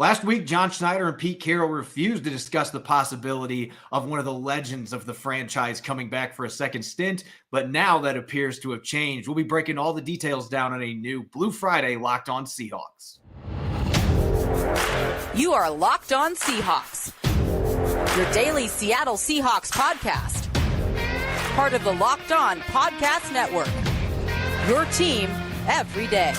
Last week, John Schneider and Pete Carroll refused to discuss the possibility of one of the legends of the franchise coming back for a second stint, but now that appears to have changed. We'll be breaking all the details down on a new Blue Friday Locked On Seahawks. You are Locked On Seahawks, your daily Seattle Seahawks podcast. Part of the Locked On Podcast Network, your team every day.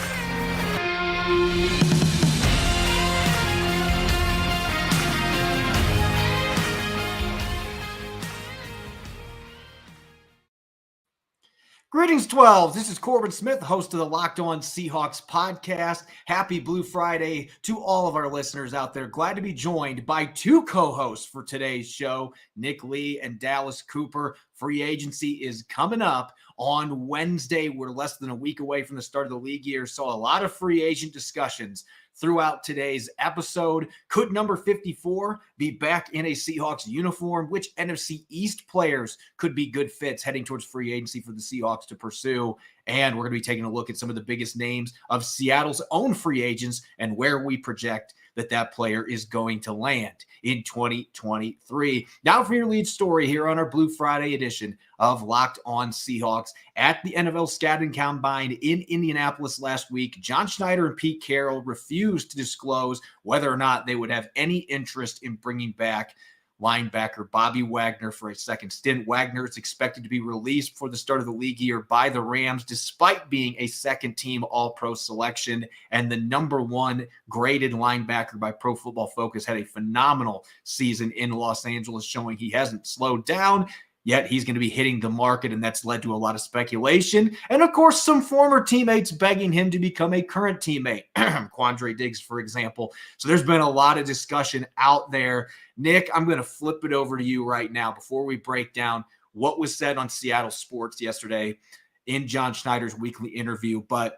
Greetings, 12s. This is Corbin Smith, host of the Locked On Seahawks podcast. Happy Blue Friday to all of our listeners out there. Glad to be joined by two co-hosts for today's show, Nick Lee and Dallas Cooper. Free agency is coming up on Wednesday. We're less than a week away from the start of the league year, so a lot of free agent discussions throughout today's episode. Could number 54 be back in a Seahawks uniform? Which NFC East players could be good fits heading towards free agency for the Seahawks to pursue? And we're going to be taking a look at some of the biggest names of Seattle's own free agents and where we project that player is going to land in 2023. Now for your lead story here on our Blue Friday edition of Locked On Seahawks. At the NFL Scouting Combine in Indianapolis last week, John Schneider and Pete Carroll refused to disclose whether or not they would have any interest in bringing back linebacker Bobby Wagner for a second stint. Wagner is expected to be released for the start of the league year by the Rams, despite being a second-team All-Pro selection and the number one graded linebacker by Pro Football Focus. Had a phenomenal season in Los Angeles, showing he hasn't slowed down. Yet he's going to be hitting the market, and that's led to a lot of speculation. And, of course, some former teammates begging him to become a current teammate. Quandre Diggs, for example. So there's been a lot of discussion out there. Nick, I'm going to flip it over to you right now before we break down what was said on Seattle Sports yesterday in John Schneider's weekly interview. But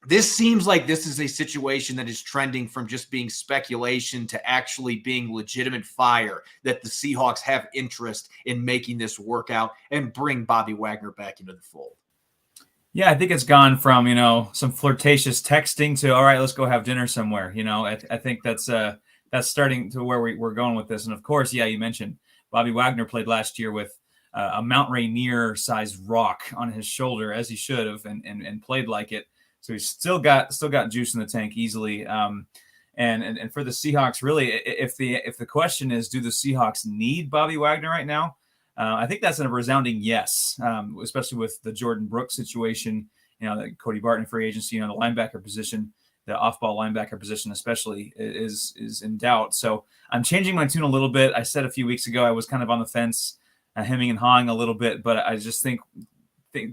this seems like this is a situation that is trending from just being speculation to actually being legitimate fire, that the Seahawks have interest in making this work out and bring Bobby Wagner back into the fold. Yeah, I think it's gone from, some flirtatious texting to, all right, let's go have dinner somewhere. I think that's starting to where we're going with this. And of course, yeah, you mentioned Bobby Wagner played last year with a Mount Rainier-sized rock on his shoulder, as he should have, and played like it. So he's still got juice in the tank easily. And for the Seahawks, really, if the question is, do the Seahawks need Bobby Wagner right now? I think that's a resounding yes, especially with the Jordan Brooks situation, the Cody Barton free agency, the linebacker position, the off-ball linebacker position especially is in doubt. So I'm changing my tune a little bit. I said a few weeks ago I was kind of on the fence, hemming and hawing a little bit, but I just think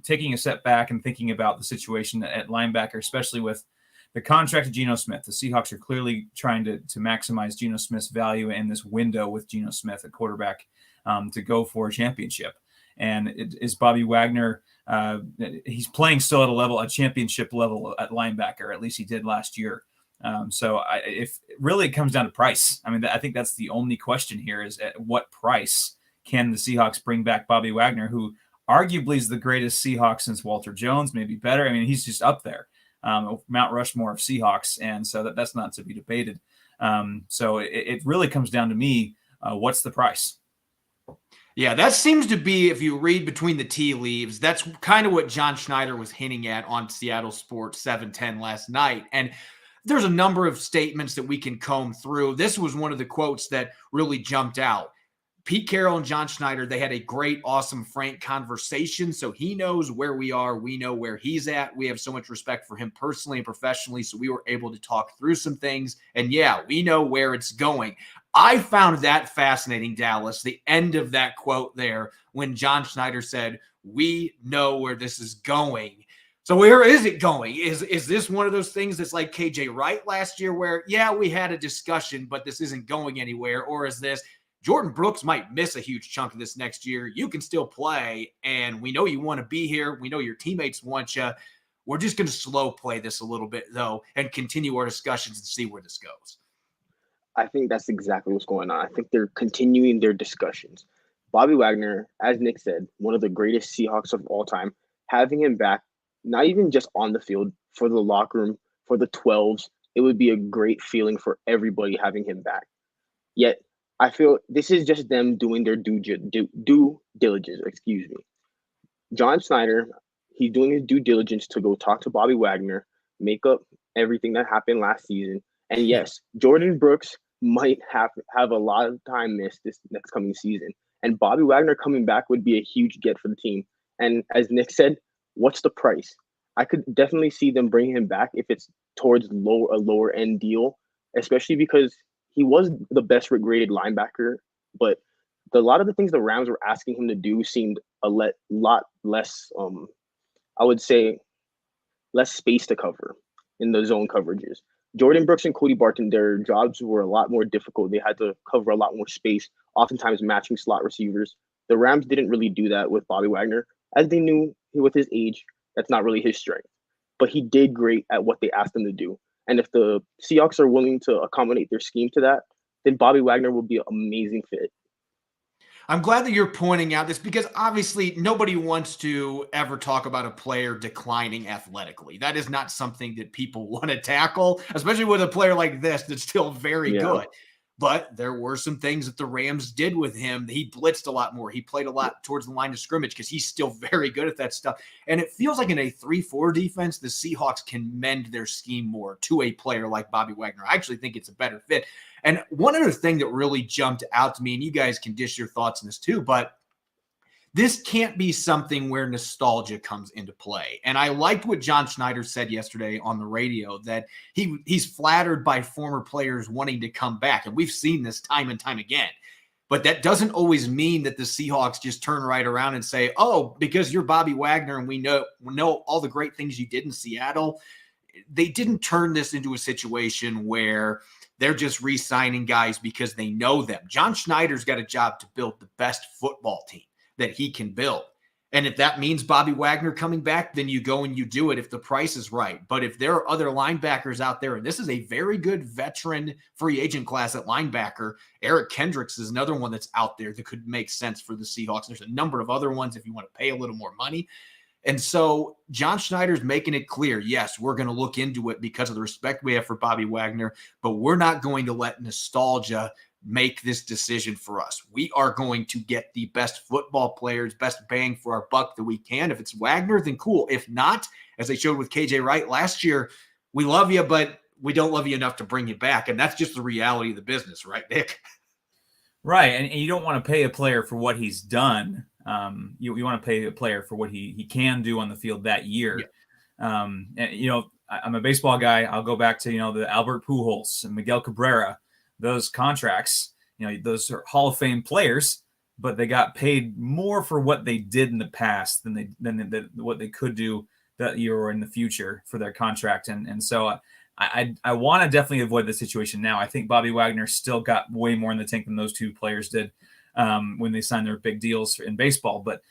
taking a step back and thinking about the situation at linebacker, especially with the contract of Geno Smith, the Seahawks are clearly trying to maximize Geno Smith's value in this window with Geno Smith at quarterback to go for a championship. And is Bobby Wagner, he's playing still at a championship level at linebacker, at least he did last year. So if really it comes down to price. I mean, I think that's the only question here is at what price can the Seahawks bring back Bobby Wagner, who arguably is the greatest Seahawks since Walter Jones, maybe better. I mean, he's just up there, Mount Rushmore of Seahawks, and so that's not to be debated. So it really comes down to me, what's the price? Yeah, that seems to be, if you read between the tea leaves, that's kind of what John Schneider was hinting at on Seattle Sports 710 last night. And there's a number of statements that we can comb through. This was one of the quotes that really jumped out. Pete Carroll and John Schneider, they had a great, awesome, frank conversation. So he knows where we are. We know where he's at. We have so much respect for him personally and professionally. So we were able to talk through some things. And yeah, we know where it's going. I found that fascinating, Dallas, the end of that quote there when John Schneider said, we know where this is going. So where is it going? Is this one of those things that's like KJ Wright last year where, yeah, we had a discussion, but this isn't going anywhere? Or is this Jordan Brooks might miss a huge chunk of this next year? You can still play, and we know you want to be here. We know your teammates want you. We're just going to slow play this a little bit, though, and continue our discussions and see where this goes. I think that's exactly what's going on. I think they're continuing their discussions. Bobby Wagner, as Nick said, one of the greatest Seahawks of all time, having him back, not even just on the field, for the locker room, for the 12s, it would be a great feeling for everybody having him back. Yet, I feel this is just them doing their due diligence. Excuse me. John Schneider, he's doing his due diligence to go talk to Bobby Wagner, make up everything that happened last season. And yes, Jordan Brooks might have a lot of time missed this next coming season. And Bobby Wagner coming back would be a huge get for the team. And as Nick said, what's the price? I could definitely see them bringing him back if it's towards a lower end deal, especially because he was the best graded linebacker, but a lot of the things the Rams were asking him to do seemed a lot less, I would say, less space to cover in the zone coverages. Jordan Brooks and Cody Barton, their jobs were a lot more difficult. They had to cover a lot more space, oftentimes matching slot receivers. The Rams didn't really do that with Bobby Wagner, as they knew with his age, that's not really his strength. But he did great at what they asked him to do. And if the Seahawks are willing to accommodate their scheme to that, then Bobby Wagner will be an amazing fit. I'm glad that you're pointing out this because obviously nobody wants to ever talk about a player declining athletically. That is not something that people want to tackle, especially with a player like this that's still very good. But there were some things that the Rams did with him. He blitzed a lot more. He played a lot towards the line of scrimmage because he's still very good at that stuff. And it feels like in a 3-4 defense, the Seahawks can mend their scheme more to a player like Bobby Wagner. I actually think it's a better fit. And one other thing that really jumped out to me, and you guys can dish your thoughts on this too, but this can't be something where nostalgia comes into play. And I liked what John Schneider said yesterday on the radio, that he's flattered by former players wanting to come back. And we've seen this time and time again. But that doesn't always mean that the Seahawks just turn right around and say, oh, because you're Bobby Wagner and we know all the great things you did in Seattle. They didn't turn this into a situation where they're just re-signing guys because they know them. John Schneider's got a job to build the best football team that he can build. And if that means Bobby Wagner coming back, then you go and you do it if the price is right. But if there are other linebackers out there, and this is a very good veteran free agent class at linebacker, Eric Kendricks is another one that's out there that could make sense for the Seahawks. There's a number of other ones if you want to pay a little more money. And so John Schneider's making it clear, yes, we're going to look into it because of the respect we have for Bobby Wagner, but we're not going to let nostalgia make this decision for us. We are going to get the best football players, best bang for our buck that we can. If it's Wagner, then cool. If not, as they showed with KJ Wright last year, we love you, but we don't love you enough to bring you back. And that's just the reality of the business, right, Nick? Right. And you don't want to pay a player for what he's done. You want to pay a player for what he can do on the field that year. Yeah. And, I'm a baseball guy. I'll go back to, the Albert Pujols and Miguel Cabrera. Those contracts, those are Hall of Fame players, but they got paid more for what they did in the past than what they could do that year or in the future for their contract. And so I want to definitely avoid the situation now. I think Bobby Wagner still got way more in the tank than those two players did when they signed their big deals in baseball. But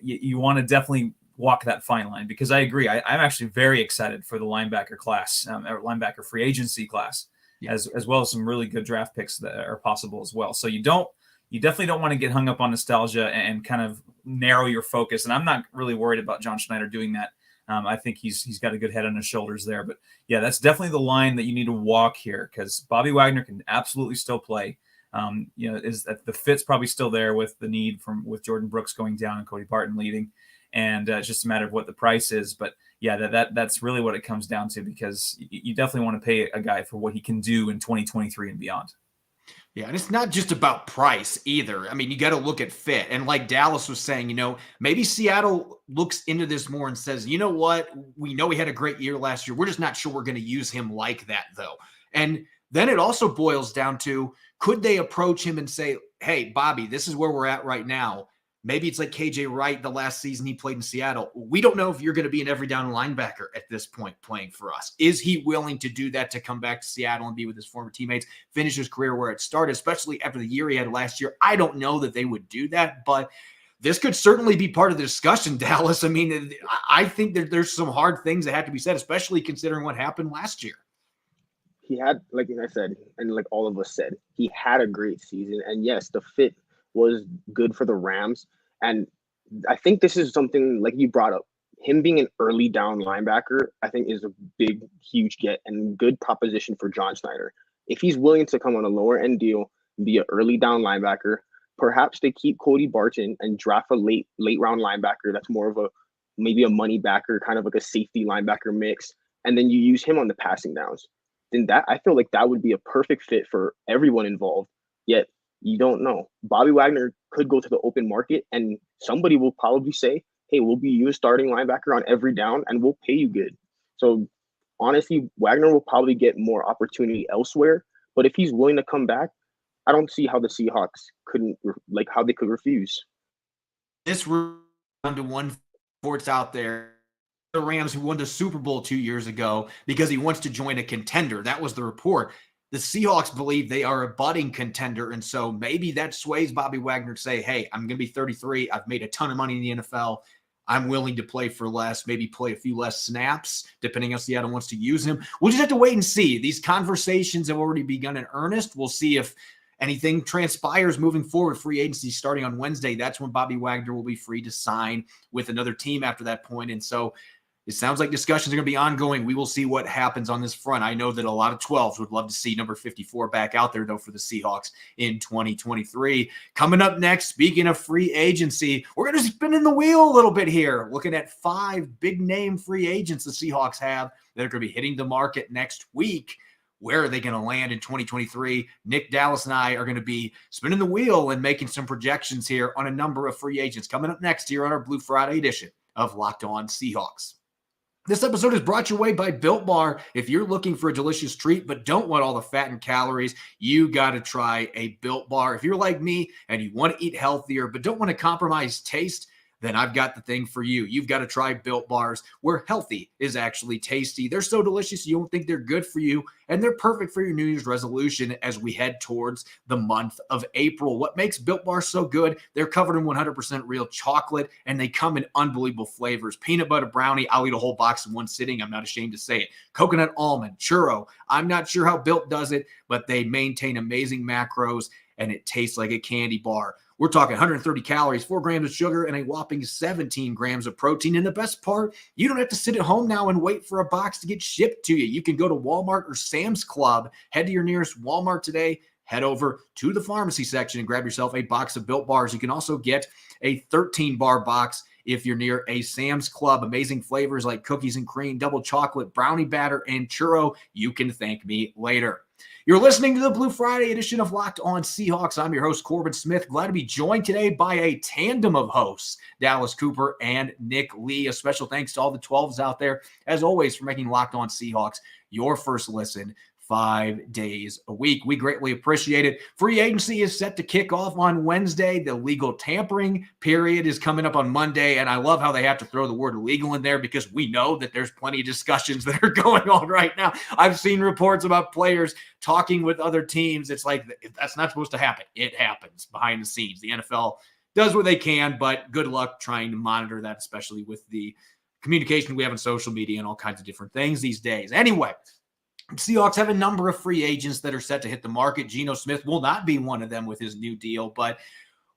you want to definitely walk that fine line, because I agree. I'm actually very excited for the linebacker class, or linebacker free agency class. As well as some really good draft picks that are possible as well. So you definitely don't want to get hung up on nostalgia and kind of narrow your focus. And I'm not really worried about John Schneider doing that. I think he's got a good head on his shoulders there. But yeah, that's definitely the line that you need to walk here, because Bobby Wagner can absolutely still play. Is that the fit's probably still there with the need with Jordan Brooks going down and Cody Barton leaving. And it's just a matter of what the price is. But yeah, that's really what it comes down to, because you definitely want to pay a guy for what he can do in 2023 and beyond. Yeah, and it's not just about price either. I mean, you got to look at fit. And like Dallas was saying, maybe Seattle looks into this more and says, you know what? We know he had a great year last year. We're just not sure we're going to use him like that, though. And then it also boils down to, could they approach him and say, hey, Bobby, this is where we're at right now. Maybe it's like KJ Wright the last season he played in Seattle. We don't know if you're going to be an every down linebacker at this point playing for us. Is he willing to do that, to come back to Seattle and be with his former teammates, finish his career where it started, especially after the year he had last year? I don't know that they would do that, but this could certainly be part of the discussion, Dallas. I mean, I think that there's some hard things that have to be said, especially considering what happened last year. He had, like I said, and like all of us said, he had a great season. And yes, the fit was good for the Rams. And I think this is something like you brought up. him being an early down linebacker, I think is a big, huge get and good proposition for John Schneider. If he's willing to come on a lower end deal and be an early down linebacker, perhaps they keep Cody Barton and draft a late round linebacker that's more of a maybe a money backer, kind of like a safety linebacker mix, and then you use him on the passing downs. Then that I feel like that would be a perfect fit for everyone involved. Yet you don't know. Bobby Wagner could go to the open market and somebody will probably say, hey, we'll be you starting linebacker on every down and we'll pay you good. So honestly, Wagner will probably get more opportunity elsewhere. But if he's willing to come back, I don't see how the Seahawks how they could refuse. This round to one sports out there. The Rams, who won the Super Bowl 2 years ago because he wants to join a contender. That was the report. The Seahawks believe they are a budding contender, and so maybe that sways Bobby Wagner to say, hey, I'm going to be 33. I've made a ton of money in the NFL. I'm willing to play for less, maybe play a few less snaps, depending on Seattle wants to use him. We'll just have to wait and see. These conversations have already begun in earnest. We'll see if anything transpires moving forward. Free agency starting on Wednesday. That's when Bobby Wagner will be free to sign with another team after that point. And so it sounds like discussions are going to be ongoing. We will see what happens on this front. I know that a lot of 12s would love to see number 54 back out there, though, for the Seahawks in 2023. Coming up next, speaking of free agency, we're going to spin in the wheel a little bit here, looking at 5 big-name free agents the Seahawks have that are going to be hitting the market next week. Where are they going to land in 2023? Nick Dallas and I are going to be spinning the wheel and making some projections here on a number of free agents. Coming up next here on our Blue Friday edition of Locked On Seahawks. This episode is brought your way by Built Bar. If you're looking for a delicious treat but don't want all the fat and calories, you got to try a Built Bar. If you're like me and you want to eat healthier but don't want to compromise taste, then I've got the thing for you. You've got to try Built Bars, where healthy is actually tasty. They're so delicious you don't think they're good for you, and they're perfect for your New Year's resolution as we head towards the month of April. What makes Built Bars so good? They're covered in 100% real chocolate, and they come in unbelievable flavors. Peanut butter brownie, I'll eat a whole box in one sitting. I'm not ashamed to say it. Coconut almond, churro. I'm not sure how Built does it, but they maintain amazing macros, and it tastes like a candy bar. We're talking 130 calories, 4 grams of sugar, and a whopping 17 grams of protein. And the best part, you don't have to sit at home now and wait for a box to get shipped to you. You can go to Walmart or Sam's Club, head to your nearest Walmart today, head over to the pharmacy section and grab yourself a box of Built Bars. You can also get a 13-bar box if you're near a Sam's Club. Amazing flavors like cookies and cream, double chocolate, brownie batter, and churro. You can thank me later. You're listening to the Blue Friday edition of Locked On Seahawks. I'm your host, Corbin Smith. Glad to be joined today by a tandem of hosts, Dallas Cooper and Nick Lee. A special thanks to all the 12s out there, as always, for making Locked On Seahawks your first listen 5 days a week. We greatly appreciate it. Free agency is set to kick off on Wednesday. The legal tampering period is coming up on Monday, and I love how they have to throw the word illegal in there because we know that there's plenty of discussions that are going on right now. I've seen reports about players talking with other teams. It's like, that's not supposed to happen. It happens behind the scenes. The NFL does what they can, but good luck trying to monitor that, especially with the communication we have on social media and all kinds of different things these days. Anyway, Seahawks have a number of free agents that are set to hit the market. Geno Smith will not be one of them with his new deal, but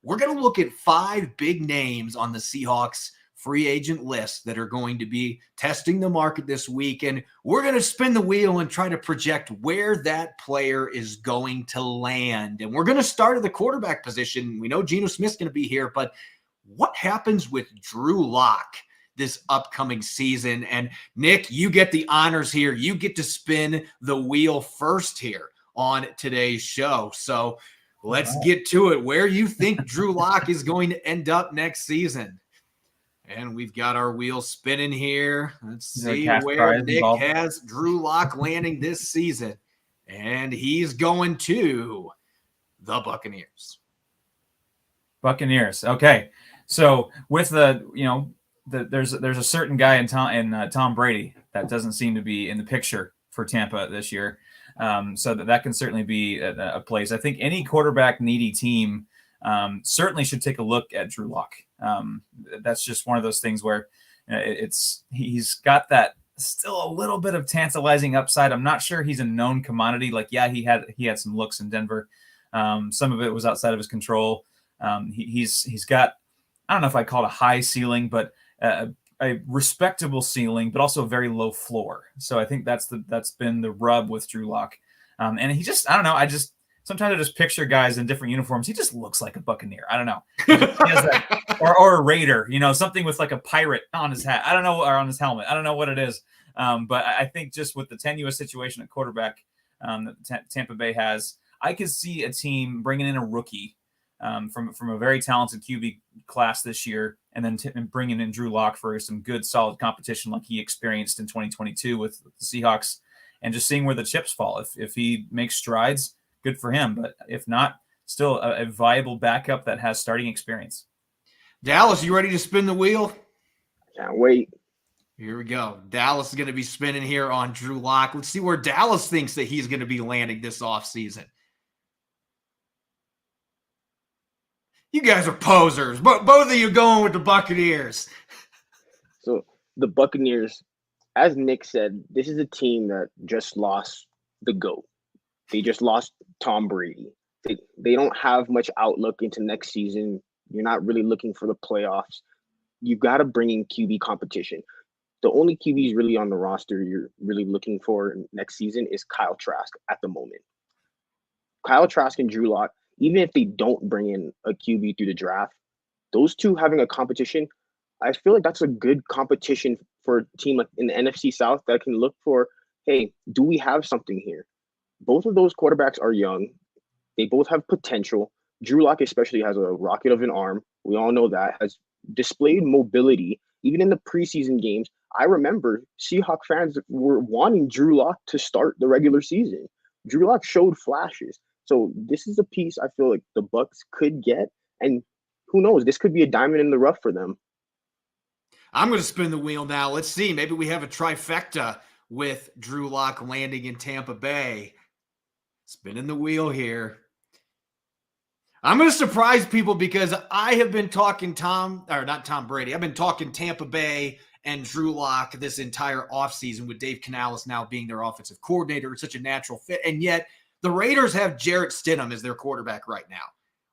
we're going to look at 5 big names on the Seahawks free agent list that are going to be testing the market this week, and we're going to spin the wheel and try to project where that player is going to land. And we're going to start at the quarterback position. We know Geno Smith's going to be here, but what happens with Drew Lock this upcoming season? And Nick, you get the honors here. You get to spin the wheel first here on today's show. So let's get to it. Where you think Drew Lock is going to end up next season? And we've got our wheel spinning here. Let's see where Nick has Drew Lock landing this season. And he's going to the Buccaneers. Buccaneers. Okay. So with there's a certain guy in Tom Brady that doesn't seem to be in the picture for Tampa this year. So that can certainly be a place. I think any quarterback needy team certainly should take a look at Drew Lock. That's just one of those things where he's got that still a little bit of tantalizing upside. I'm not sure he's a known commodity. Like, yeah, he had some looks in Denver. Some of it was outside of his control. He's got, I don't know if I call it a high ceiling, but a respectable ceiling, but also a very low floor. So I think that's been the rub with Drew Lock. And he just, I don't know. Sometimes I just picture guys in different uniforms. He just looks like a Buccaneer. I don't know. He has that, or a Raider, something with like a pirate on his hat. I don't know, or on his helmet. I don't know what it is. But I think just with the tenuous situation at quarterback that Tampa Bay has, I could see a team bringing in a rookie from a very talented QB class this year, and then bringing in Drew Lock for some good, solid competition like he experienced in 2022 with the Seahawks, and just seeing where the chips fall. If he makes strides, good for him. But if not, still a viable backup that has starting experience. Dallas, you ready to spin the wheel? Can't wait. Here we go. Dallas is going to be spinning here on Drew Lock. Let's see where Dallas thinks that he's going to be landing this offseason. You guys are posers, but both of you going with the Buccaneers. So the Buccaneers, as Nick said, this is a team that just lost the GOAT. They just lost Tom Brady. They don't have much outlook into next season. You're not really looking for the playoffs. You got to bring in QB competition. The only QBs really on the roster you're really looking for next season is Kyle Trask at the moment. Kyle Trask and Drew Lock, even if they don't bring in a QB through the draft, those two having a competition, I feel like that's a good competition for a team like in the NFC South that can look for, hey, do we have something here? Both of those quarterbacks are young. They both have potential. Drew Lock especially has a rocket of an arm. We all know that. Has displayed mobility. Even in the preseason games, I remember Seahawks fans were wanting Drew Lock to start the regular season. Drew Lock showed flashes. So this is a piece I feel like the Bucs could get. And who knows? This could be a diamond in the rough for them. I'm going to spin the wheel now. Let's see. Maybe we have a trifecta with Drew Lock landing in Tampa Bay. Spinning the wheel here. I'm going to surprise people because I have been talking not Tom Brady. I've been talking Tampa Bay and Drew Lock this entire offseason with Dave Canales now being their offensive coordinator. It's such a natural fit. And yet the Raiders have Jarrett Stidham as their quarterback right now.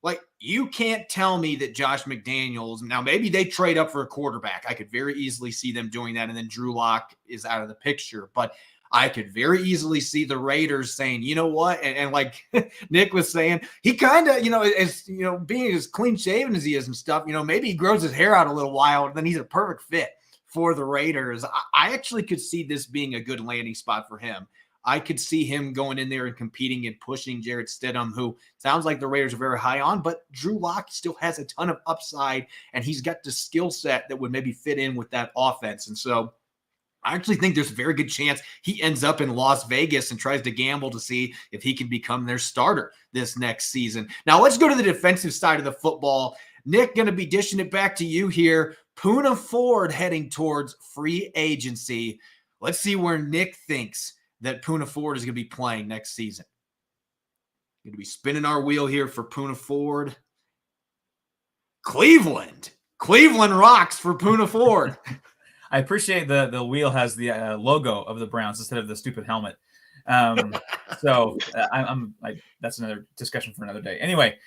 Like, you can't tell me that Josh McDaniels, now maybe they trade up for a quarterback. I could very easily see them doing that, and then Drew Lock is out of the picture. But I could very easily see the Raiders saying, you know what? And like Nick was saying, he kind of, being as clean shaven as he is and stuff, maybe he grows his hair out a little while and then he's a perfect fit for the Raiders. I actually could see this being a good landing spot for him. I could see him going in there and competing and pushing Jarrett Stidham, who sounds like the Raiders are very high on, but Drew Lock still has a ton of upside, and he's got the skill set that would maybe fit in with that offense. And so I actually think there's a very good chance he ends up in Las Vegas and tries to gamble to see if he can become their starter this next season. Now let's go to the defensive side of the football. Nick, going to be dishing it back to you here. Poona Ford heading towards free agency. Let's see where Nick thinks that Poona Ford is going to be playing next season. Going to be spinning our wheel here for Poona Ford. Cleveland rocks for Poona Ford. I appreciate the wheel has the logo of the Browns instead of the stupid helmet. So I'm that's another discussion for another day. Anyway,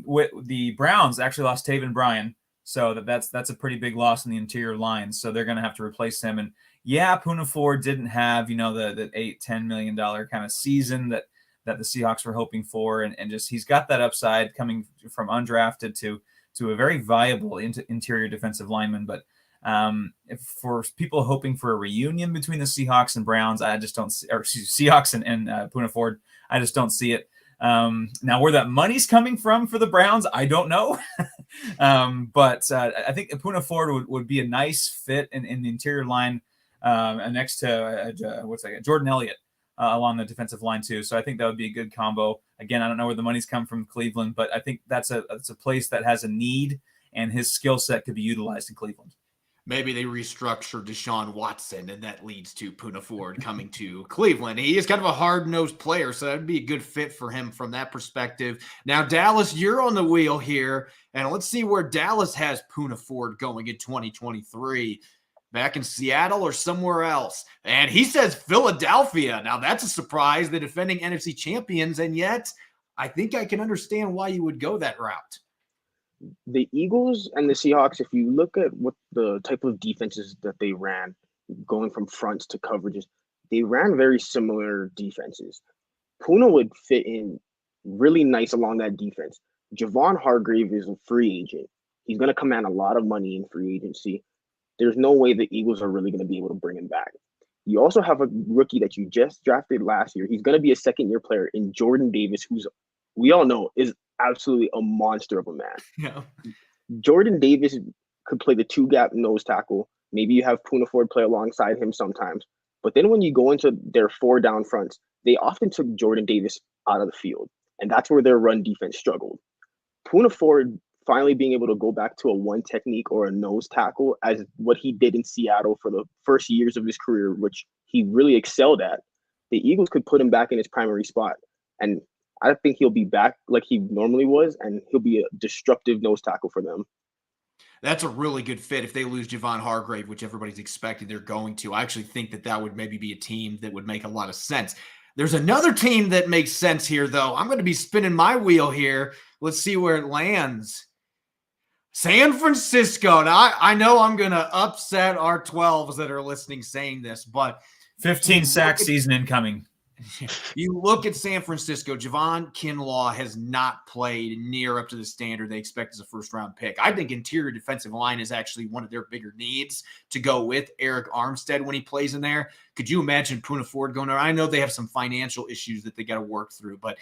with the Browns actually lost Taven Bryan, so that's a pretty big loss in the interior line. So they're going to have to replace him. And yeah, Poona Ford didn't have the $8-10 million kind of season that the Seahawks were hoping for, and just he's got that upside coming from undrafted to a very viable interior defensive lineman, but. If for people hoping for a reunion between the Seahawks and Browns, I just don't see, or Seahawks and Poona Ford, I just don't see it. Now where that money's coming from for the Browns, I don't know. But I think Poona Ford would be a nice fit in the interior line next to Jordan Elliott along the defensive line too. So I think that would be a good combo. Again, I don't know where the money's come from Cleveland, but I think that's a place that has a need, and his skill set could be utilized in Cleveland. Maybe they restructure Deshaun Watson, and that leads to Poona Ford coming to Cleveland. He is kind of a hard-nosed player, so that would be a good fit for him from that perspective. Now, Dallas, you're on the wheel here, and let's see where Dallas has Poona Ford going in 2023. Back in Seattle or somewhere else? And he says Philadelphia. Now, that's a surprise, the defending NFC champions, and yet I think I can understand why you would go that route. The Eagles and the Seahawks, if you look at what the type of defenses that they ran, going from fronts to coverages, they ran very similar defenses. Puna would fit in really nice along that defense. Javon Hargrave is a free agent. He's going to command a lot of money in free agency. There's no way the Eagles are really going to be able to bring him back. You also have a rookie that you just drafted last year. He's going to be a second-year player in Jordan Davis, who's, we all know, is absolutely a monster of a man. Yeah. Jordan Davis could play the two-gap nose tackle. Maybe you have Puna Ford play alongside him sometimes. But then when you go into their four-down fronts, they often took Jordan Davis out of the field, and that's where their run defense struggled. Puna Ford finally being able to go back to a one technique or a nose tackle as what he did in Seattle for the first years of his career, which he really excelled at, the Eagles could put him back in his primary spot. And I think he'll be back like he normally was, and he'll be a destructive nose tackle for them. That's a really good fit if they lose Javon Hargrave, which everybody's expecting they're going to. I actually think that would maybe be a team that would make a lot of sense. There's another team that makes sense here, though. I'm going to be spinning my wheel here. Let's see where it lands. San Francisco. Now, I know I'm going to upset our 12s that are listening saying this, but 15 sack season incoming. You look at San Francisco, Javon Kinlaw has not played near up to the standard they expect as a first-round pick. I think interior defensive line is actually one of their bigger needs to go with Eric Armstead when he plays in there. Could you imagine Puna Ford going there? I know they have some financial issues that they got to work through, but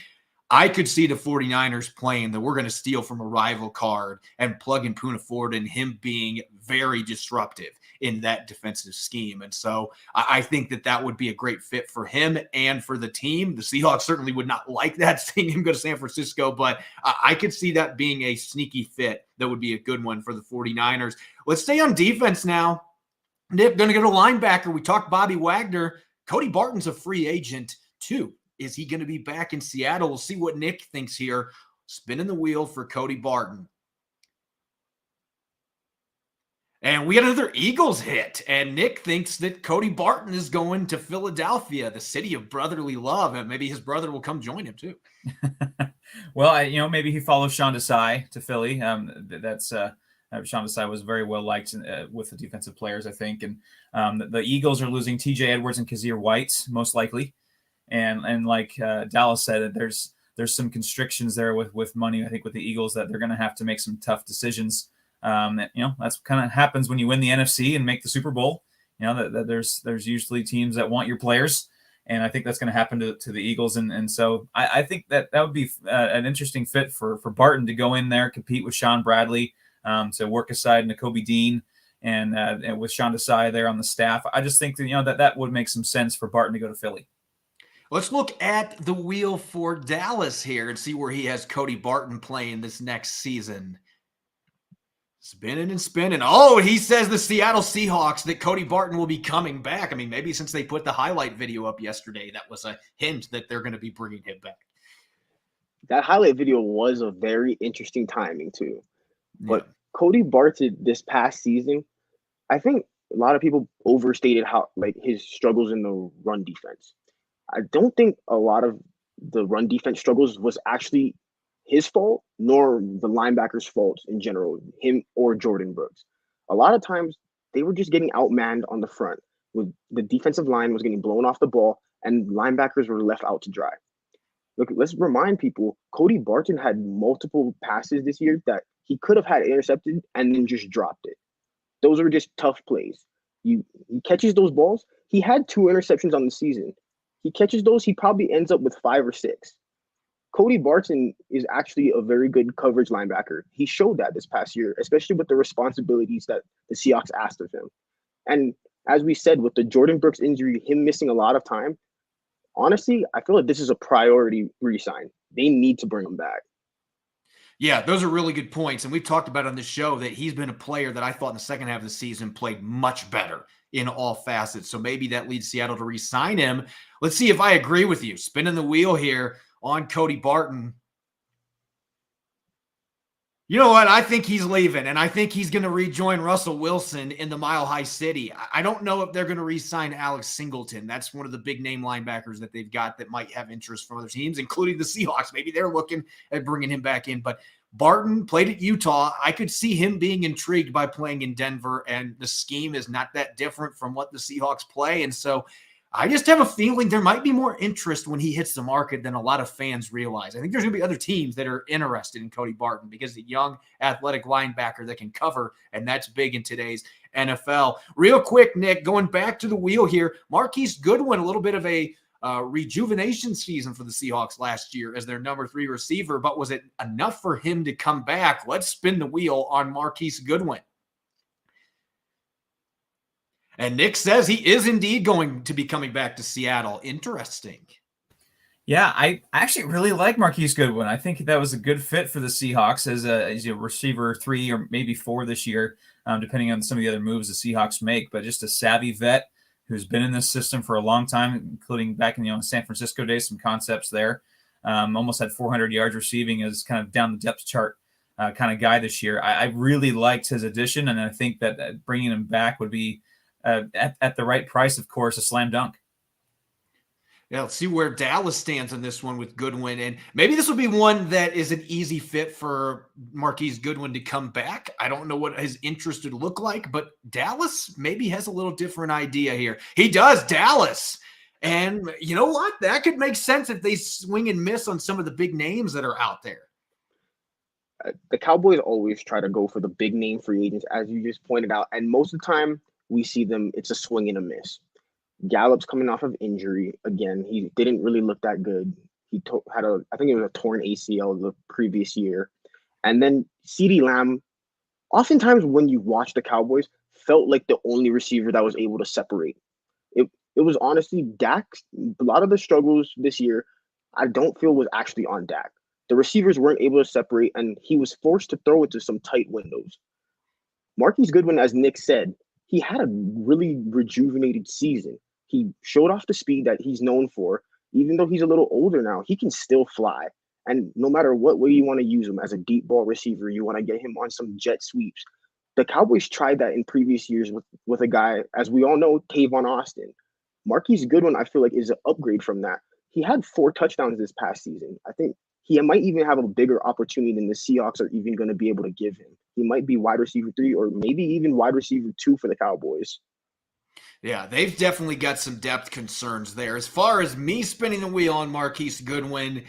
I could see the 49ers playing that we're going to steal from a rival card and plug in Puna Ford and him being very disruptive in that defensive scheme. And so I think that would be a great fit for him and for the team. The Seahawks certainly would not like that, seeing him go to San Francisco, but I could see that being a sneaky fit that would be a good one for the 49ers. Let's stay on defense now. Nick, going to go to linebacker. We talked Bobby Wagner. Cody Barton's a free agent too. Is he going to be back in Seattle? We'll see what Nick thinks here. Spinning the wheel for Cody Barton. And we got another Eagles hit. And Nick thinks that Cody Barton is going to Philadelphia, the city of brotherly love. And maybe his brother will come join him too. Well, maybe he follows Sean Desai to Philly. Sean Desai was very well liked with the defensive players, I think. And the Eagles are losing TJ Edwards and Kazir White, most likely. And like Dallas said, there's some constrictions there with money, I think, with the Eagles, that they're going to have to make some tough decisions. That's kind of happens when you win the NFC and make the Super Bowl. That there's usually teams that want your players, and I think that's going to happen to the Eagles. And so I think that would be an interesting fit for Barton to go in there, compete with Sean Bradley, to work aside Nakobe Dean and with Sean Desai there on the staff. I just think that would make some sense for Barton to go to Philly. Let's look at the wheel for Dallas here and see where he has Cody Barton playing this next season. Spinning and spinning. Oh, he says the Seattle Seahawks that Cody Barton will be coming back. I mean, maybe since they put the highlight video up yesterday, that was a hint that they're going to be bringing him back. That highlight video was a very interesting timing too. But Cody Barton this past season, I think a lot of people overstated how his struggles in the run defense. I don't think a lot of the run defense struggles was actually his fault, nor the linebackers' fault in general, him or Jordan Brooks. A lot of times they were just getting outmanned on the front. With the defensive line was getting blown off the ball, and linebackers were left out to dry. Look, let's remind people, Cody Barton had multiple passes this year that he could have had intercepted and then just dropped it. Those were just tough plays. He catches those balls. He had 2 interceptions on the season. He catches those, he probably ends up with 5 or 6. Cody Barton is actually a very good coverage linebacker. He showed that this past year, especially with the responsibilities that the Seahawks asked of him. And as we said, with the Jordan Brooks injury, him missing a lot of time, honestly, I feel like this is a priority re-sign. They need to bring him back. Yeah, those are really good points. And we've talked about on this show that he's been a player that I thought in the second half of the season played much better in all facets. So maybe that leads Seattle to re-sign him. Let's see if I agree with you. Spinning the wheel here on Cody Barton. You know what? I think he's leaving, and I think he's going to rejoin Russell Wilson in the Mile High City. I don't know if they're going to re-sign Alex Singleton. That's one of the big name linebackers that they've got that might have interest from other teams, including the Seahawks. Maybe they're looking at bringing him back in. But Barton played at Utah. I could see him being intrigued by playing in Denver, and the scheme is not that different from what the Seahawks play. And so I just have a feeling there might be more interest when he hits the market than a lot of fans realize. I think there's going to be other teams that are interested in Cody Barton because the young athletic linebacker that can cover, and that's big in today's NFL. Real quick, Nick, going back to the wheel here, Marquise Goodwin, a little bit of a rejuvenation season for the Seahawks last year as their number 3 receiver, but was it enough for him to come back? Let's spin the wheel on Marquise Goodwin. And Nick says he is indeed going to be coming back to Seattle. Interesting. Yeah, I actually really like Marquise Goodwin. I think that was a good fit for the Seahawks as a receiver 3 or maybe 4 this year, depending on some of the other moves the Seahawks make. But just a savvy vet who's been in this system for a long time, including back in San Francisco days, some concepts there. Almost had 400 yards receiving as kind of down the depth chart kind of guy this year. I really liked his addition, and I think that bringing him back would be at the right price, of course, a slam dunk. Yeah, let's see where Dallas stands on this one with Goodwin. And maybe this will be one that is an easy fit for Marquise Goodwin to come back. I don't know what his interest would look like, but Dallas maybe has a little different idea here. He does, Dallas. And you know what? That could make sense if they swing and miss on some of the big names that are out there. The Cowboys always try to go for the big name free agents, as you just pointed out. And most of the time, we see them, it's a swing and a miss. Gallup's coming off of injury. Again, he didn't really look that good. He had I think it was a torn ACL the previous year. And then CeeDee Lamb, oftentimes when you watch the Cowboys, felt like the only receiver that was able to separate. It was honestly Dak. A lot of the struggles this year, I don't feel was actually on Dak. The receivers weren't able to separate, and he was forced to throw it to some tight windows. Marquise Goodwin, as Nick said, he had a really rejuvenated season. He showed off the speed that he's known for. Even though he's a little older now, he can still fly. And no matter what way you want to use him as a deep ball receiver, you want to get him on some jet sweeps. The Cowboys tried that in previous years with a guy, as we all know, Tavon Austin. Marquise Goodwin, I feel like, is an upgrade from that. He had 4 touchdowns this past season. I think he might even have a bigger opportunity than the Seahawks are even going to be able to give him. He might be wide receiver 3 or maybe even wide receiver 2 for the Cowboys. Yeah, they've definitely got some depth concerns there. As far as me spinning the wheel on Marquise Goodwin,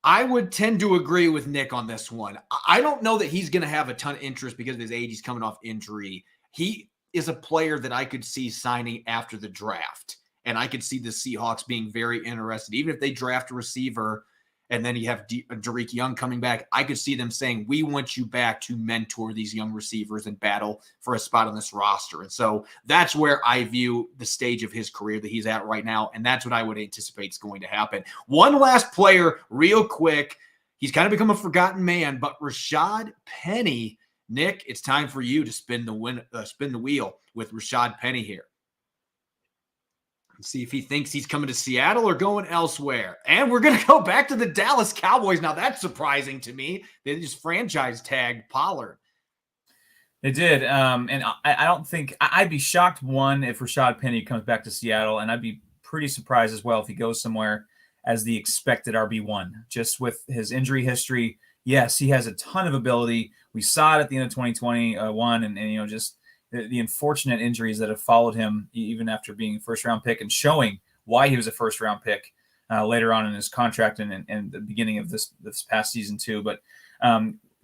I would tend to agree with Nick on this one. I don't know that he's going to have a ton of interest because of his age. He's coming off injury. He is a player that I could see signing after the draft, and I could see the Seahawks being very interested. Even if they draft a receiver and then you have Derek Young coming back, I could see them saying, we want you back to mentor these young receivers and battle for a spot on this roster. And so that's where I view the stage of his career that he's at right now, and that's what I would anticipate is going to happen. One last player, real quick. He's kind of become a forgotten man, but Rashaad Penny. Nick, it's time for you to spin the wheel with Rashaad Penny here. See if he thinks he's coming to Seattle or going elsewhere. And we're going to go back to the Dallas Cowboys. Now, that's surprising to me. They just franchise tagged Pollard. They did. And I don't think – I'd be shocked, one, if Rashaad Penny comes back to Seattle, and I'd be pretty surprised as well if he goes somewhere as the expected RB1. Just with his injury history, yes, he has a ton of ability. We saw it at the end of 2021, and just – the unfortunate injuries that have followed him even after being a first-round pick and showing why he was a first-round pick later on in his contract and the beginning of this past season too. But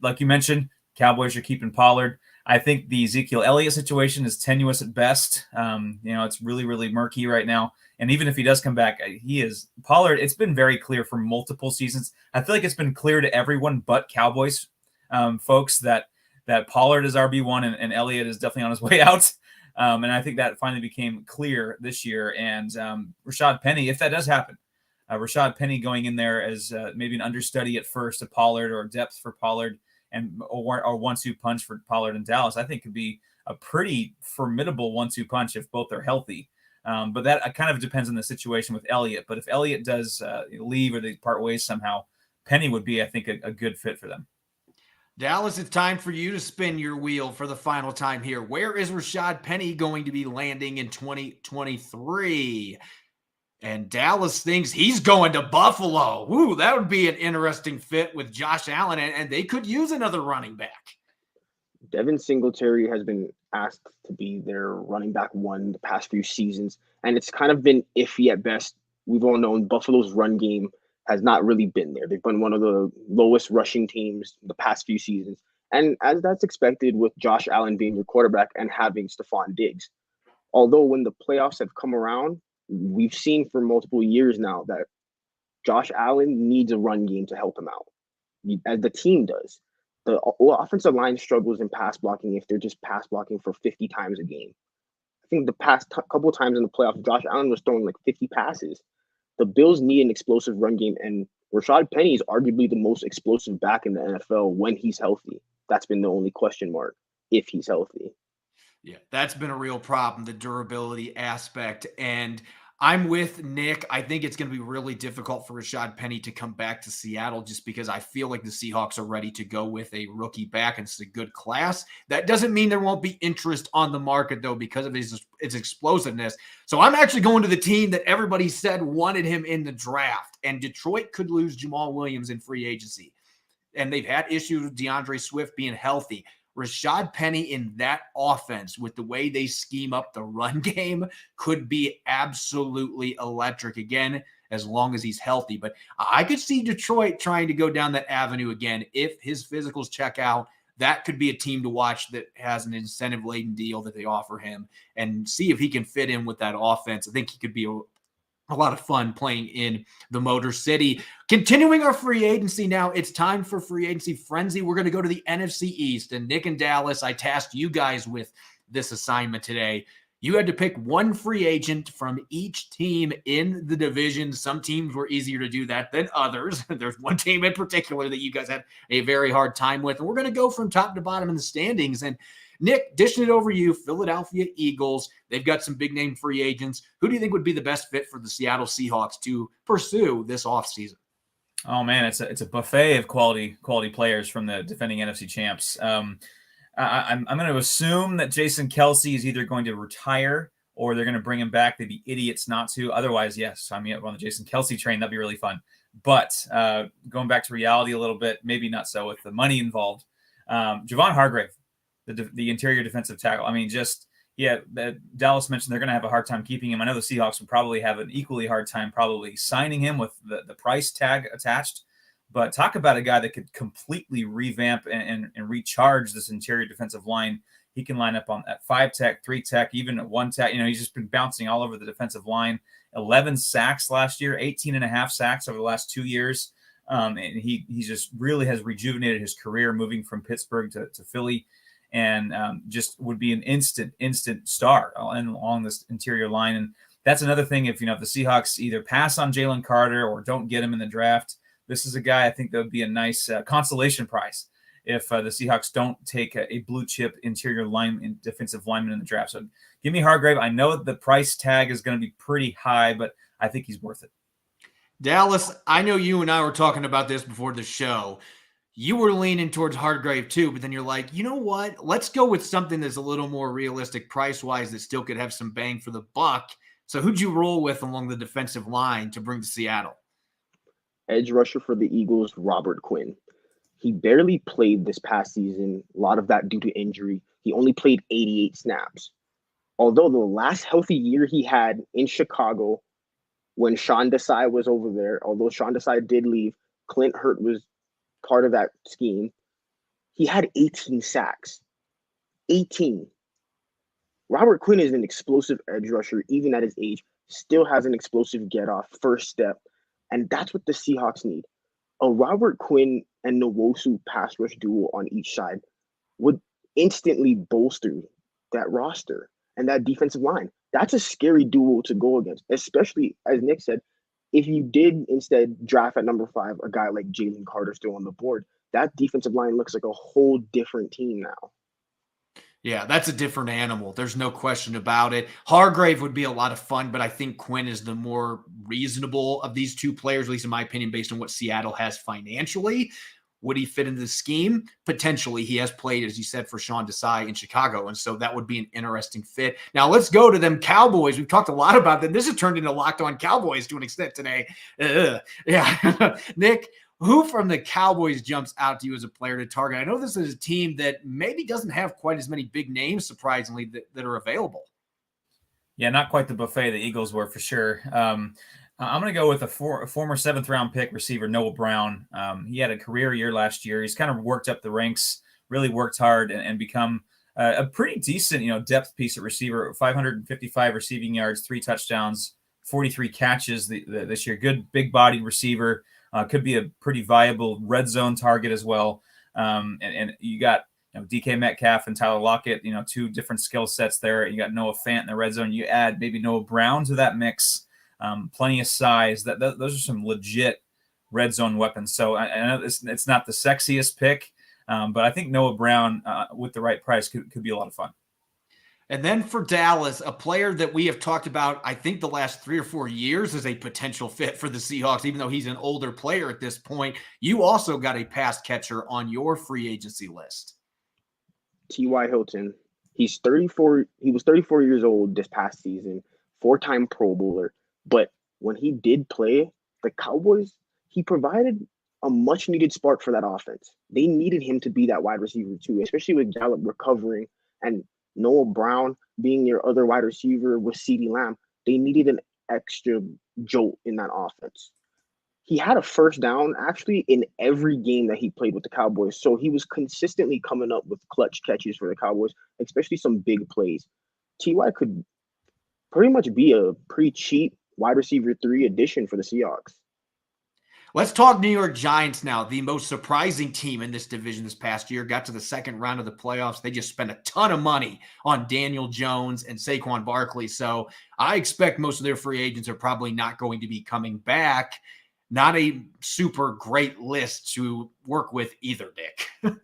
like you mentioned, Cowboys are keeping Pollard. I think the Ezekiel Elliott situation is tenuous at best. It's really, really murky right now. And even if he does come back, Pollard. It's been very clear for multiple seasons. I feel like it's been clear to everyone but Cowboys folks that Pollard is RB1 and Elliott is definitely on his way out. And I think that finally became clear this year. And Rashaad Penny, if that does happen, Rashaad Penny going in there as maybe an understudy at first to Pollard or depth for Pollard or 1-2 punch for Pollard in Dallas, I think could be a pretty formidable 1-2 punch if both are healthy. But that kind of depends on the situation with Elliott. But if Elliott does leave or they part ways somehow, Penny would be, I think, a good fit for them. Dallas, it's time for you to spin your wheel for the final time here. Where is Rashaad Penny going to be landing in 2023? And Dallas thinks he's going to Buffalo. Woo, that would be an interesting fit with Josh Allen, and they could use another running back. Devin Singletary has been asked to be their running back one the past few seasons, and it's kind of been iffy at best. We've all known Buffalo's run game has not really been there. They've been one of the lowest rushing teams the past few seasons. And as that's expected with Josh Allen being your quarterback and having Stephon Diggs. Although when the playoffs have come around, we've seen for multiple years now that Josh Allen needs a run game to help him out, as the team does. The offensive line struggles in pass blocking if they're just pass blocking for 50 times a game. I think the past couple of times in the playoffs, Josh Allen was throwing like 50 passes. The Bills need an explosive run game, and Rashaad Penny is arguably the most explosive back in the NFL when he's healthy. That's been the only question mark, if he's healthy. Yeah, that's been a real problem, the durability aspect. And I'm with Nick. I think it's going to be really difficult for Rashaad Penny to come back to Seattle just because I feel like the Seahawks are ready to go with a rookie back, and it's a good class. That doesn't mean there won't be interest on the market, though, because of its explosiveness. So I'm actually going to the team that everybody said wanted him in the draft, and Detroit could lose Jamal Williams in free agency. And they've had issues with DeAndre Swift being healthy. Rashaad Penny in that offense with the way they scheme up the run game could be absolutely electric again, as long as he's healthy. But I could see Detroit trying to go down that avenue again. If his physicals check out, that could be a team to watch that has an incentive-laden deal that they offer him and see if he can fit in with that offense. I think he could be a lot of fun playing in the Motor City. Continuing our free agency now, it's time for free agency frenzy. We're going to go to the NFC East. And Nick and Dallas, I tasked you guys with this assignment today. You had to pick one free agent from each team in the division. Some teams were easier to do that than others. There's one team in particular that you guys had a very hard time with. And we're going to go from top to bottom in the standings. And Nick, dishing it over to you, Philadelphia Eagles. They've got some big-name free agents. Who do you think would be the best fit for the Seattle Seahawks to pursue this offseason? Oh, man, it's a buffet of quality players from the defending NFC champs. I'm going to assume that Jason Kelce is either going to retire or they're going to bring him back. They'd be idiots not to. Otherwise, yes, I'm on the Jason Kelce train. That'd be really fun. But going back to reality a little bit, maybe not so with the money involved. Javon Hargrave, the interior defensive tackle. I mean, Dallas mentioned they're going to have a hard time keeping him. I know the Seahawks would probably have an equally hard time probably signing him with the price tag attached. But talk about a guy that could completely revamp and recharge this interior defensive line. He can line up on at 5 tech, 3 tech, even at 1 tech. He's just been bouncing all over the defensive line. 11 sacks last year, 18.5 sacks over the last 2 years. And he just really has rejuvenated his career moving from Pittsburgh to Philly. And just would be an instant star along this interior line. And that's another thing. If the Seahawks either pass on Jalen Carter or don't get him in the draft, this is a guy I think that would be a nice consolation prize if the Seahawks don't take a blue chip interior defensive lineman in the draft. So give me Hargrave. I know the price tag is going to be pretty high, but I think he's worth it. Dallas, I know you and I were talking about this before the show. You were leaning towards Hargrave too, but then you're like, you know what? Let's go with something that's a little more realistic price-wise that still could have some bang for the buck. So who'd you roll with along the defensive line to bring to Seattle? Edge rusher for the Eagles, Robert Quinn. He barely played this past season, a lot of that due to injury. He only played 88 snaps. Although the last healthy year he had in Chicago when Sean Desai was over there, although Sean Desai did leave, Clint Hurt was part of that scheme. He had 18 sacks. 18. Robert Quinn is an explosive edge rusher, even at his age, still has an explosive get-off, first step, and that's what the Seahawks need. A Robert Quinn and Nwosu pass rush duo on each side would instantly bolster that roster and that defensive line. That's a scary duo to go against, especially, as Nick said, if you did instead draft at number 5 a guy like Jalen Carter still on the board, that defensive line looks like a whole different team now. Yeah, that's a different animal. There's no question about it. Hargrave would be a lot of fun, but I think Quinn is the more reasonable of these two players, at least in my opinion, based on what Seattle has financially. Would he fit into the scheme? Potentially. He has played, as you said, for Sean Desai in Chicago, and so that would be an interesting fit. Now, let's go to them Cowboys. We've talked a lot about them. This has turned into Locked On Cowboys to an extent today. Yeah. Nick, who from the Cowboys jumps out to you as a player to target? I know this is a team that maybe doesn't have quite as many big names, surprisingly, that are available. Yeah, not quite the buffet the Eagles were, for sure. I'm going to go with a former 7th-round pick receiver, Noah Brown. He had a career year last year. He's kind of worked up the ranks, really worked hard, and become a pretty decent, depth piece at receiver. 555 receiving yards, 3 touchdowns, 43 catches this year. Good big-bodied receiver. Could be a pretty viable red zone target as well. And you got DK Metcalf and Tyler Lockett, 2 different skill sets there. You got Noah Fant in the red zone. You add maybe Noah Brown to that mix. Plenty of size. Those are some legit red zone weapons. So I know it's not the sexiest pick, but I think Noah Brown with the right price could be a lot of fun. And then for Dallas, a player that we have talked about, I think the last 3 or 4 years as a potential fit for the Seahawks, even though he's an older player at this point. You also got a pass catcher on your free agency list. T.Y. Hilton. He's 34. He was 34 years old this past season, 4-time Pro Bowler. But when he did play, the Cowboys, he provided a much-needed spark for that offense. They needed him to be that wide receiver too, especially with Gallup recovering and Noah Brown being your other wide receiver with CeeDee Lamb. They needed an extra jolt in that offense. He had a first down actually in every game that he played with the Cowboys. So he was consistently coming up with clutch catches for the Cowboys, especially some big plays. T.Y. could pretty much be a pretty cheap wide receiver 3 addition for the Seahawks. Let's talk New York Giants now. The most surprising team in this division this past year got to the second round of the playoffs. They just spent a ton of money on Daniel Jones and Saquon Barkley. So I expect most of their free agents are probably not going to be coming back. Not a super great list to work with either, Nick.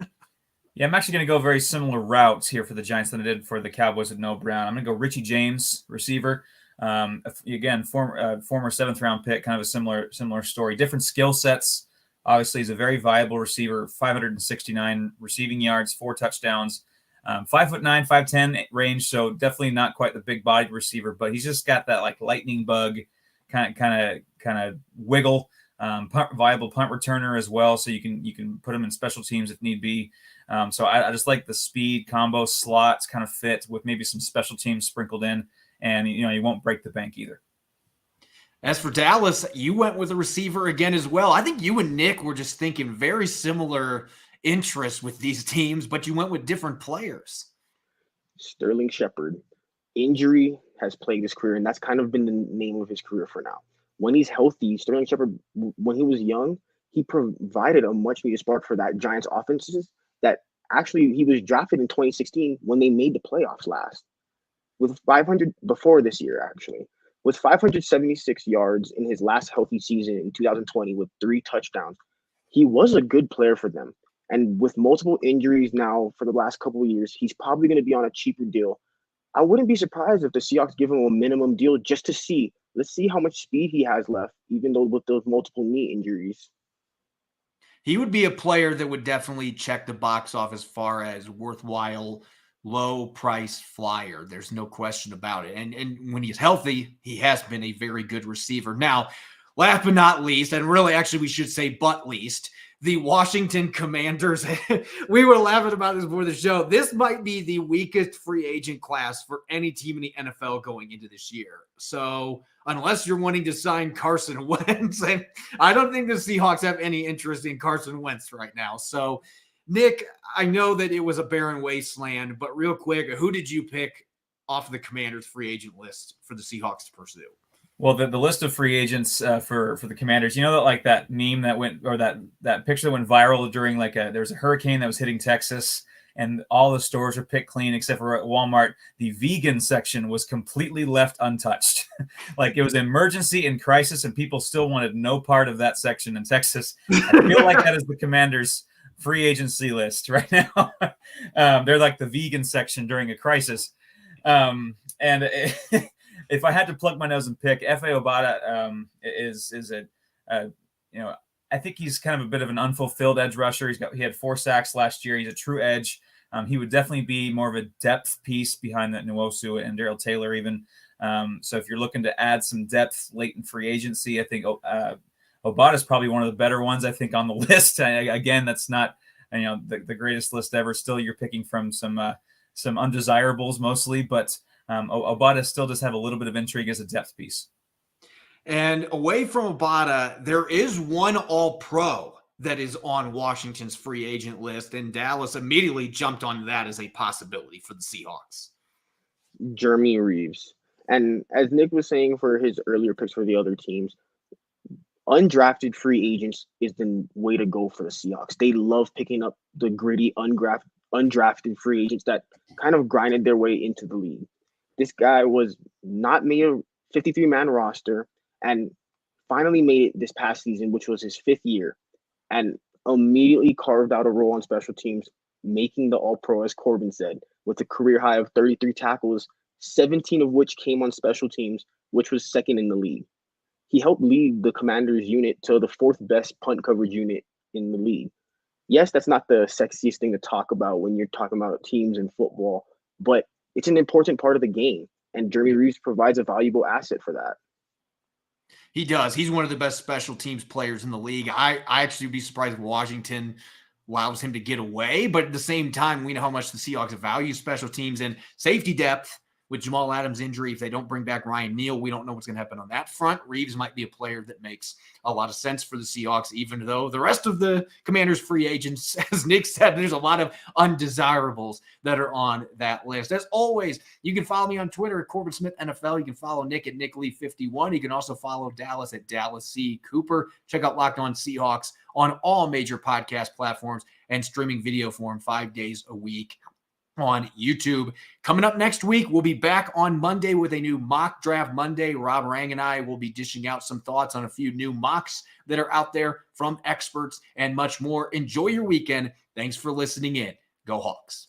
Yeah, I'm actually going to go very similar routes here for the Giants than I did for the Cowboys with Noah Brown. I'm going to go Richie James, receiver. Again, former 7th-round pick, kind of a similar story. Different skill sets. Obviously, he's a very viable receiver. 569 receiving yards, 4 touchdowns, 5'9", 5'10" range. So definitely not quite the big-bodied receiver, but he's just got that like lightning bug kind of wiggle. Viable punt returner as well, so you can put him in special teams if need be. So I just like the speed combo slots kind of fit with maybe some special teams sprinkled in. And, you won't break the bank either. As for Dallas, you went with a receiver again as well. I think you and Nick were just thinking very similar interests with these teams, but you went with different players. Sterling Shepard. Injury has plagued his career, and that's kind of been the name of his career for now. When he's healthy, Sterling Shepard, when he was young, he provided a much-needed spark for that Giants offenses that actually he was drafted in 2016 when they made the playoffs last. With 500 before this year, actually, with 576 yards in his last healthy season in 2020 with 3 touchdowns, he was a good player for them. And with multiple injuries now for the last couple of years, he's probably going to be on a cheaper deal. I wouldn't be surprised if the Seahawks give him a minimum deal just to see. Let's see how much speed he has left, even though with those multiple knee injuries. He would be a player that would definitely check the box off as far as worthwhile low price flyer. There's no question about it. And when he's healthy, he has been a very good receiver. Now, last but not least, and really actually we should say but least, the Washington Commanders. We were laughing about this before the show. This might be the weakest free agent class for any team in the NFL going into this year. So unless you're wanting to sign Carson Wentz, and I don't think the Seahawks have any interest in Carson Wentz right now. So Nick, I know that it was a barren wasteland, but real quick, who did you pick off of the Commanders free agent list for the Seahawks to pursue? Well, the list of free agents for the Commanders, that like that meme that went, or that picture that went viral during there was a hurricane that was hitting Texas and all the stores were picked clean except for at Walmart. The vegan section was completely left untouched. Like it was an emergency and crisis and people still wanted no part of that section in Texas. I feel like that is the Commanders free agency list right now. They're like the vegan section during a crisis. If I had to plug my nose and pick, F.A. Obata is I think he's kind of a bit of an unfulfilled edge rusher. He had 4 sacks last year. He's a true edge. He would definitely be more of a depth piece behind that Nwosu and Darrell Taylor even. So if you're looking to add some depth late in free agency, I think Obata is probably one of the better ones, I think, on the list. Again, that's not the greatest list ever. Still, you're picking from some undesirables mostly, but Obata still does have a little bit of intrigue as a depth piece. And away from Obata, there is one All-Pro that is on Washington's free agent list, and Dallas immediately jumped on that as a possibility for the Seahawks. Jeremy Reeves. And as Nick was saying for his earlier picks for the other teams, undrafted free agents is the way to go for the Seahawks. They love picking up the gritty, undrafted free agents that kind of grinded their way into the league. This guy was not made a 53-man roster and finally made it this past season, which was his 5th year, and immediately carved out a role on special teams, making the All-Pro, as Corbin said, with a career high of 33 tackles, 17 of which came on special teams, which was second in the league. He helped lead the Commanders unit to the 4th best punt coverage unit in the league. Yes, that's not the sexiest thing to talk about when you're talking about teams in football, but it's an important part of the game, and Jeremy Reeves provides a valuable asset for that. He does. He's one of the best special teams players in the league. I actually would be surprised if Washington allows him to get away, but at the same time, we know how much the Seahawks value special teams and safety depth. With Jamal Adams' injury, if they don't bring back Ryan Neal, we don't know what's going to happen on that front. Reeves might be a player that makes a lot of sense for the Seahawks, even though the rest of the Commanders' free agents, as Nick said, there's a lot of undesirables that are on that list. As always, you can follow me on Twitter at Corbin Smith NFL. You can follow Nick at NickLee51. You can also follow Dallas at Dallas C. Cooper. Check out Locked On Seahawks on all major podcast platforms and streaming video form 5 days a week on YouTube. Coming up next week, we'll be back on Monday with a new Mock Draft Monday. Rob Rang and I will be dishing out some thoughts on a few new mocks that are out there from experts and much more. Enjoy your weekend. Thanks for listening in. Go Hawks.